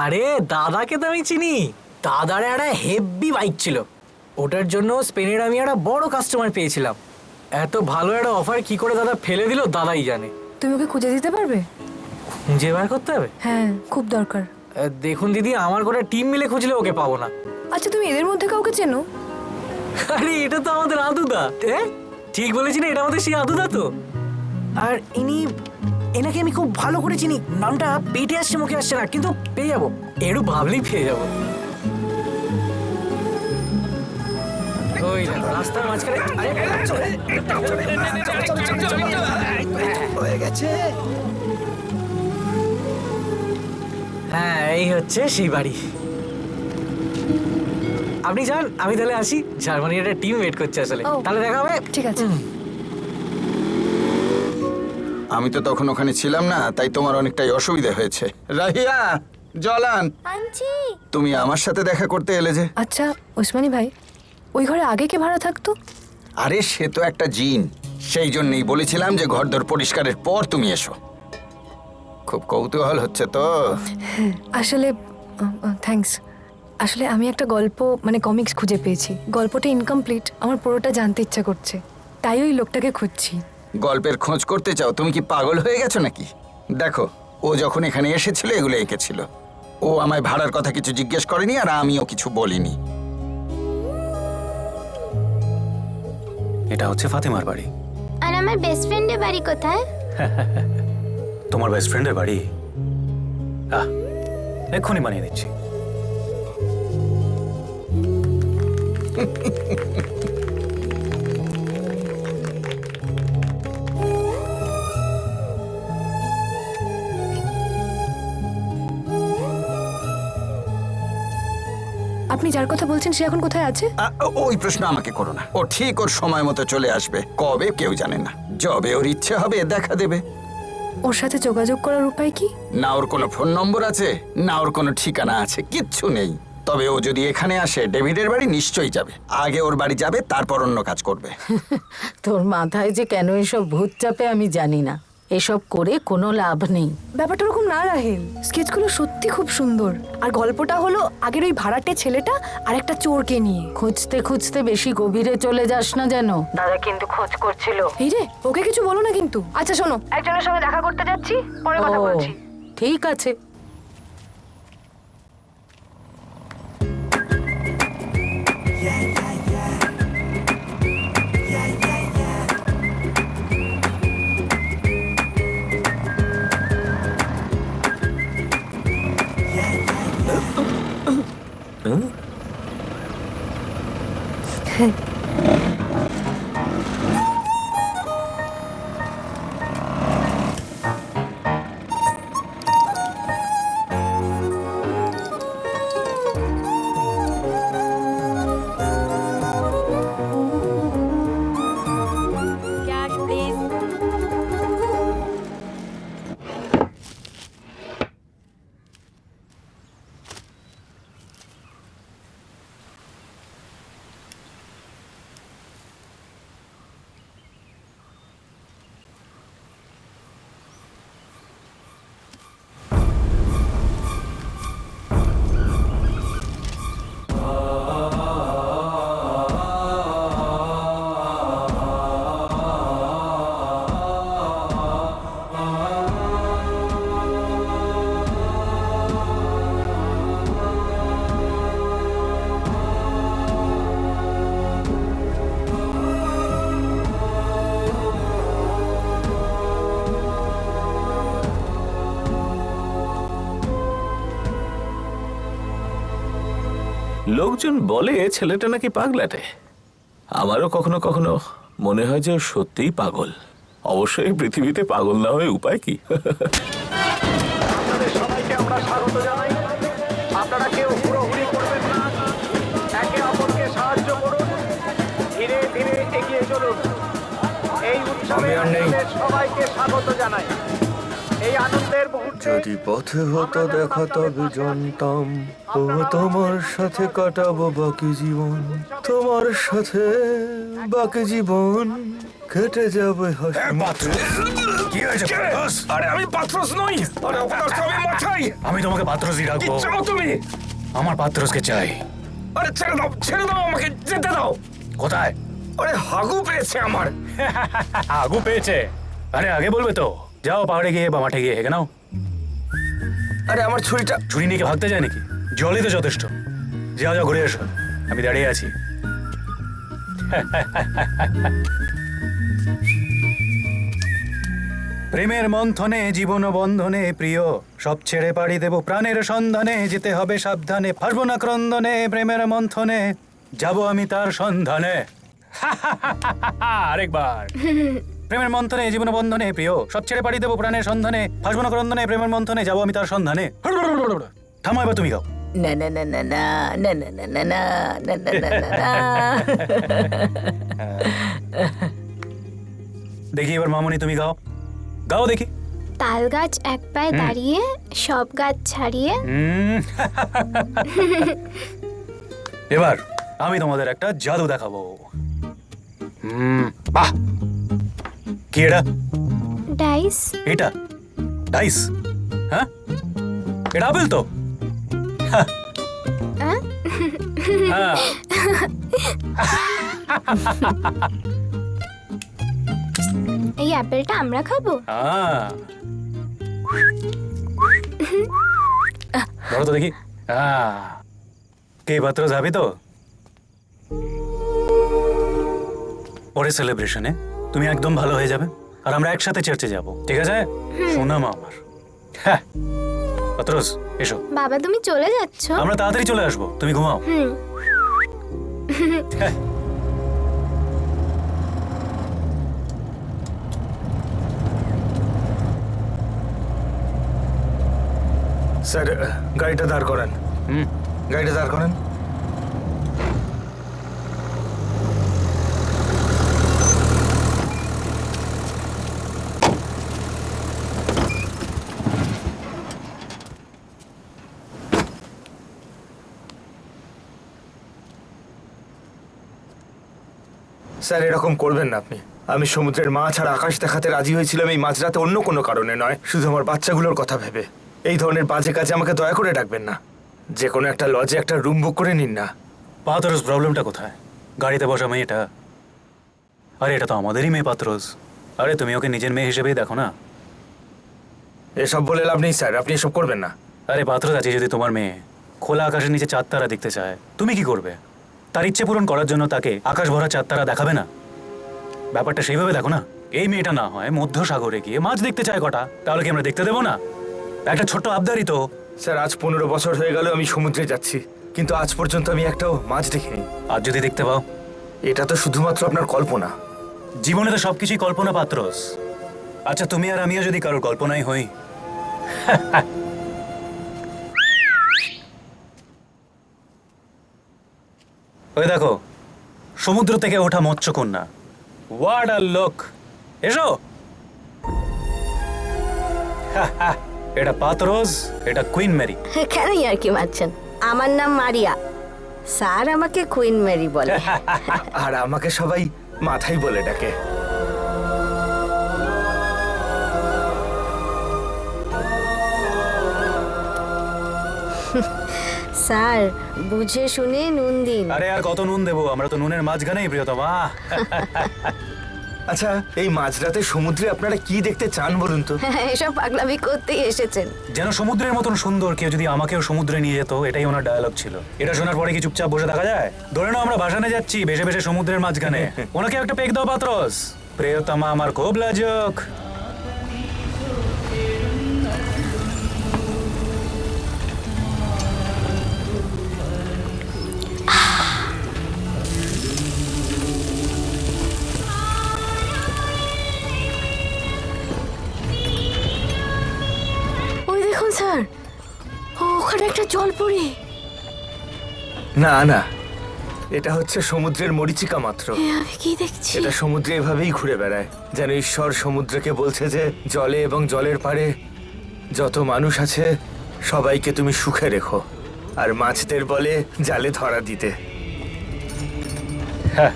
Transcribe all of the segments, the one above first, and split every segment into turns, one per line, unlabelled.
আরে দাদাকে তো আমি চিনি। দাদার একটা হেভি বাইক ছিল, ওটার জন্য স্পেনের আমি একটা বড় কাস্টমার পেয়েছিলাম। এত ভালো একটা অফার কি করে দাদা ফেলে দিল দাদাই জানে।
তুমি ওকে খুঁজে দিতে পারবে?
খুঁজে বার করতে হবে?
হ্যাঁ, খুব দরকার।
দেখুন দিদি, আমার গোটা টিম মিলে খুঁজলে ওকে পাবো না।
আচ্ছা, তুমি এদের মধ্যে কাউকে চেনো?
আরে এটা তো আমাদের আদুদা। ঠিক বলেছি না, এটা আমাদের সেই আদুদা তো। আর এনাকে আমি খুব ভালো করে চিনি। নামটা পেটে আসছে, মুখে আসছে না, কিন্তু পেয়ে যাবো, একটু ভাবলেই পেয়ে যাবো। ওই রাস্তার মাঝখানে হয়ে গেছে। হ্যাঁ, এই হচ্ছে সেই বাড়ি। আপনি যান, আমি তাহলে আসি। জার্মানির একটা টিম ওয়েট করছে আসলে। তাহলে দেখা হবে।
ঠিক আছে।
আমি তো তখন ওখানে ছিলাম না, তাই তোমার অনেকটাই অসুবিধা হয়েছে। রাহিয়া, জলান, তুমি আমার সাথে দেখা করতে এলে যে?
আচ্ছা ওসমানী ভাই, ওই ঘরে আগে কে ভাড়া থাকতো?
আরে সে তো একটা জিন, সেই জন্যই বলেছিলাম যে ঘরদোর পরিষ্কারের পর তুমি এসো। খুব কৌতূহল হচ্ছে তো?
আসলে থ্যাঙ্কস। আসলে আমি একটা গল্প মানে কমিক্স খুঁজে পেয়েছি। গল্পটা ইনকমপ্লিট, আমার পুরোটা জানতে ইচ্ছা করছে, তাই ওই লোকটাকে খুঁজছি।
গল্পের খোঁজ করতে চাও? তুমি কি পাগল হয়ে গেছো নাকি? দেখো, ও যখন এখানে এসেছিল এগুলো এঁকেছিল। ও আমায় ভাড়ার কথা কিছু জিজ্ঞেস করেনি, আর আমিও কিছু বলিনি।
এটা হচ্ছে ফাতেমার বাড়ি।
আর আমার বেস্ট ফ্রেন্ডের বাড়ি কোথায়?
তোমার বেস্ট ফ্রেন্ডের বাড়ি? এক্ষুনি বানিয়ে দিচ্ছি।
আপনি যার কথা বলছেন সে এখন কোথায় আছে?
ওই প্রশ্ন আমাকে করো না। ও ঠিক ওর সময় মতো চলে আসবে, কবে কেউ জানে না। যবে ওর ইচ্ছে হবে দেখা দেবে।
ওর সাথে যোগাযোগ করার উপায় কি?
না ওর কোনো ফোন নম্বর আছে, না ওর কোনো ঠিকানা আছে, কিচ্ছু নেই। তবে ও যদি এখানে আসে ডেভিডের বাড়ি নিশ্চয়ই যাবে। আগে ওর বাড়ি যাবে, তারপর অন্য কাজ করবে।
তোর মাথায় যে কেন এসব ভূত চাপে আমি জানি না। এসব করে কোনো লাভ নেই।
ব্যাপারটা ওরকম না রাহেল, স্কেচগুলো সত্যি খুব সুন্দর। আর গল্পটা হলো আগের ওই ভাড়াটে ছেলেটা আর একটা চোরকে নিয়ে।
খুঁজতে খুঁজতে বেশি গভীরে চলে যাস না যেন। দাদা কিন্তু খোঁজ করছিল।
এই রে, ওকে কিছু বলো না কিন্তু। আচ্ছা শোনো, একজনের সঙ্গে দেখা করতে যাচ্ছি, পরে কথা বলছি।
ঠিক আছে।
লোকজন বলে ছেলেটা নাকি পাগলাটে। আমারও কখনো কখনো মনে হয় যে ও সত্যিই পাগল। অবশ্যই পৃথিবীতে পাগল না হয়ে উপায় কি?
আপনাদের সবাইকে আমরা স্বাগত জানাই। আপনারা কেউ হুড়োহুড়ি করবেন না, একে অপরকে সাহায্য করুন, ধীরে ধীরে এগিয়ে চলুন। এই উৎসবে আপনাদের সবাইকে স্বাগত জানাই। এই আনন্দের মুহূর্তে
যদি পথে হতো দেখা তবে জানতাম ও তোমার সাথে কাটাবো বাকি জীবন। তোমার সাথে বাকি জীবন কেটে যাবে হাসি মুখে।
কি
কি হয়েছে পাত্রস?
আরে আমি পাত্রস নই, আরে অপদার্থ, আমি মাথাই।
আমি তোমাকে পাত্রসই
কি
রাখবো।
চাও তুমি?
আমার পাত্রসকে চাই।
আরে ছেড়ে দাও আমাকে, যেতে দাও।
কোথায়?
আরে হাগু পেয়েছে আমার।
আগু পেয়েছে? আরে আগে বলবে তো। যাও পাহাড়ে গিয়ে বা মাঠে গিয়ে হেগে নাও।
আরে আমার ছুরিটা।
ছুরি নিয়ে কি ভাগতে যায় নাকি? জলই তো যথেষ্ট। যাও যাও ঘুরে এসো, আমি দাঁড়িয়ে আছি। প্রেমের মন্থনে জীবন বন্ধনে প্রিয়, সব ছেড়ে পাড়ি দেব প্রাণের সন্ধানে, যেতে হবে সাবধানে, ফাসবো না ক্রন্দনে, প্রেমের মন্থনে যাব আমি তার সন্ধানে। আরেকবার। প্রেমের মন্থনে জীবন বন্ধনে প্রিয়, সব ছেড়ে পাড়ি দেব প্রাণের সন্ধানে, ফাসবো না ক্রন্দনে, প্রেমের মন্থনে যাব আমি তার সন্ধানে। থামো, এবার তুমি গাও।
না না না না না না না না না না না না না না না।
দেখি এবার মামনি তুমি গাও, গাও দেখি।
তাল গাছ এক পায়ে দাঁড়িয়ে, সব গাছ ছাড়িয়ে।
এবার আমি তোমাদের একটা জাদু দেখাবো। বাহ, কি এটা?
ডাইস।
এটা ডাইস? হ্যাঁ, এটা আপেল তো। হ্যাঁ। হ্যাঁ।
এই অ্যাপেলটা আমরা খাবো।
হ্যাঁ। ধরো তো দেখি। কে পাত্র যাবি তো? পরে সেলিব্রেশনে তুমি একদম ভালো হয়ে যাবে আর আমরা একসাথে চার্চে যাব, ঠিক আছে? শোনাম আমার। হ্যাঁ পাত্রস, এসো।
বাবা তুমি চলে যাচ্ছ?
আমরা তাড়াতাড়ি চলে আসবো, তুমি ঘুমাও। হ্যাঁ।
স্যার, গাড়িটা দাঁড় করান। গাড়িটা দাঁড় করান। স্যার, এরকম করবেন না আপনি। আমি সমুদ্রের মাছ আর আকাশ দেখাতে রাজি হয়েছিলাম এই মাঝরাতে, অন্য কোনো কারণে নয়, শুধু আমার বাচ্চাগুলোর কথা ভেবে। এই ধরনের বাজে কাজে আমাকে দয়া করে ডাকবেন না। যে কোনো একটা লজে একটা রুম বুক করে নিন না।
পাত্রস, প্রবলেমটা কোথায়? গাড়িতে বসা মেয়েটা। আরে এটা তো আমাদেরই মেয়ে পাত্রস। আরে তুমি ওকে নিজের মেয়ে হিসেবেই দেখো না।
এসব বলে লাভ নেই স্যার, আপনি এসব করবেন না।
আরে পাত্রস, আছে যদি তোমার মেয়ে খোলা আকাশের নিচে চাঁদ তারা দেখতে চায়, তুমি কি করবে? তার ইচ্ছে পূরণ করার জন্য তাকে আকাশ ভরা চাঁদ তারা দেখাবে না? ব্যাপারটা সেইভাবে দেখো না। এই মেয়েটা না হয় মধ্য সাগরে গিয়ে মাছ দেখতে চায় কটা, তাহলে কি আমরা দেখতে দেবো না? একটা ছোট্ট আবদারই তো।
স্যার, আজ 15 বছর হয়ে গেল আমি সমুদ্রে যাচ্ছি, কিন্তু আজ পর্যন্ত আমি একটাও মাছ দেখিনি।
আর যদি দেখতে পাও?
এটা তো শুধুমাত্র আপনার কল্পনা।
জীবনে তো সবকিছুই কল্পনা পাত্রস। আচ্ছা, তুমি আর আমিও যদি কারোর কল্পনাই হই। ওই দেখো, সমুদ্র থেকে ওঠা মৎস্যকন্যা। What a look! এসো। এটা পাত্রস, এটা কুইন মেরি।
কেন আর কি মারছেন? আমার নাম মারিয়া, স্যার আমাকে কুইন মেরি বলে।
আর আমাকে সবাই মাথাই বলে ডাকে।
স্যার, বুঝে শুনে নুন দিন।
আরে আর কত নুন দেবো, আমরা তো নুনের মাঝখানেই প্রিয়তমা।
আচ্ছা, এই মাঝরাতে সমুদ্রে আপনারা কি দেখতে চান বলুন তো?
এসব পাগলামি করতেই এসেছেন।
যেন সমুদ্রের মতন সুন্দর কেউ যদি আমাকেও সমুদ্রে নিয়ে যেত, এটাই ওনার ডায়ালগ ছিল। এটা শোনার পরে কি চুপচাপ বসে থাকা যায়? ধরে নাও আমরা ভাসানে যাচ্ছি, ভেসে ভেসে সমুদ্রের মাঝখানে। ওনাকে একটা পেক দাও পাত্রস। প্রিয়তমা আমার খুব লাজুক।
ওই দেখুন স্যার, ওখানে একটা জলপরি।
না না, এটা হচ্ছে সমুদ্রের মরীচিকা মাত্র।
আমি কি দেখছি?
এটা সমুদ্রে এভাবেই ঘুরে বেড়ায়, যেন ঈশ্বর সমুদ্রকে বলছে যে জলে এবং জলের পাড়ে যত মানুষ আছে সবাইকে তুমি সুখে রেখো, আর মাছদের বলে জালে ধরা দিতে।
হ্যাঁ,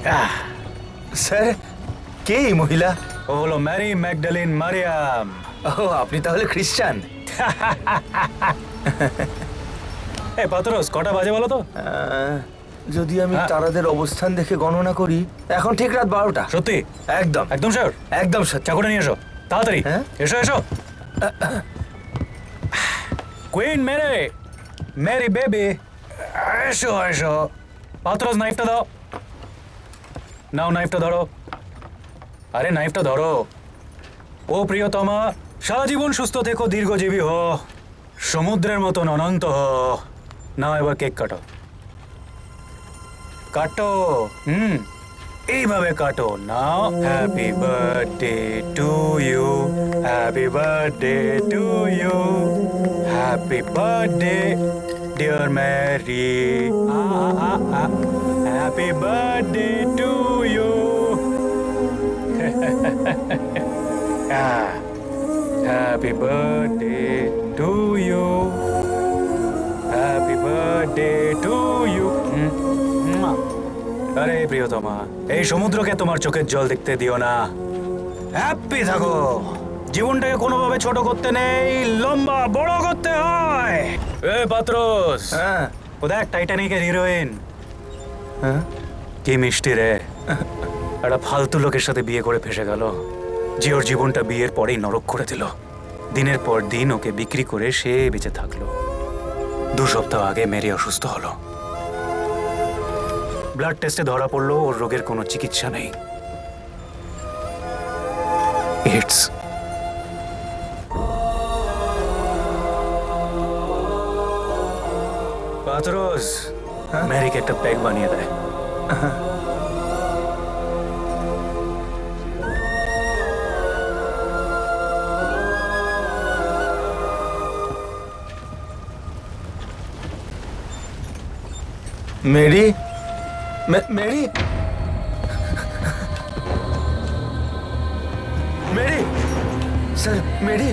স্যার কে এই মহিলা?
ও হলো ম্যারি ম্যাগডালিন মারিয়াম।
ও আপনি তাহলে খ্রিস্টান?
এই পাতরস, কটা বাজে বলো তো?
যদি আমি
হ্যাঁ।
তারাদের অবস্থান দেখে গণনা করি, এখন ঠিক রাত 12টা।
সত্যি?
একদম
একদম শিওর?
একদম সত্যি।
চা করে নিয়ে এসো তাড়াতাড়ি।
হ্যাঁ?
এসো এসো। কুইন মেরে, মেরি বেবি, এসো এসো। পাতরস, নাইফটা দাও। নাও নাইফটা ধরো। আরে নাইফটা ধরো। ও প্রিয়তমা, সারা জীবন সুস্থ থেকো, দীর্ঘজীবী হো, সমুদ্রের মতন অনন্ত হো। নাও এবার কেক কাটো। কাটো। এইভাবে কাটো। নাও happy birthday to you, happy birthday to you, happy birthday dear Mary, happy birthday to you. Happy birthday to you, happy birthday to you. আরে প্রিয়তমা, এই সমুদ্রকে তোমার চোখের জল দেখতে দিও না। হ্যাপি থাকো। জীবনটাকে কোনোভাবে ছোট করতে নেই, লম্বা বড় করতে হয়। এ পাত্রস,
হ্যাঁ
ও দেখ টাইটানিকের হিরোইন।
হ্যাঁ
কি মিষ্টি রে। একটা ফালতু লোকের সাথে বিয়ে করে ফেসে গেল, যে ওর জীবনটা বিয়ের পরেই নরক করে দিল। দিনের পর দিন ওকে বিক্রি করে সে বেঁচে থাকলো। 2 সপ্তাহ আগে মেরি অসুস্থ হলো। ব্লাড টেস্টে ধরা পড়লো ওর রোগের কোনো চিকিৎসা নেই, এইডস। পাতরস, মেরিকে একটা প্যাক বানিয়ে দেয়।
Mary, Mary, Mary, sir Mary.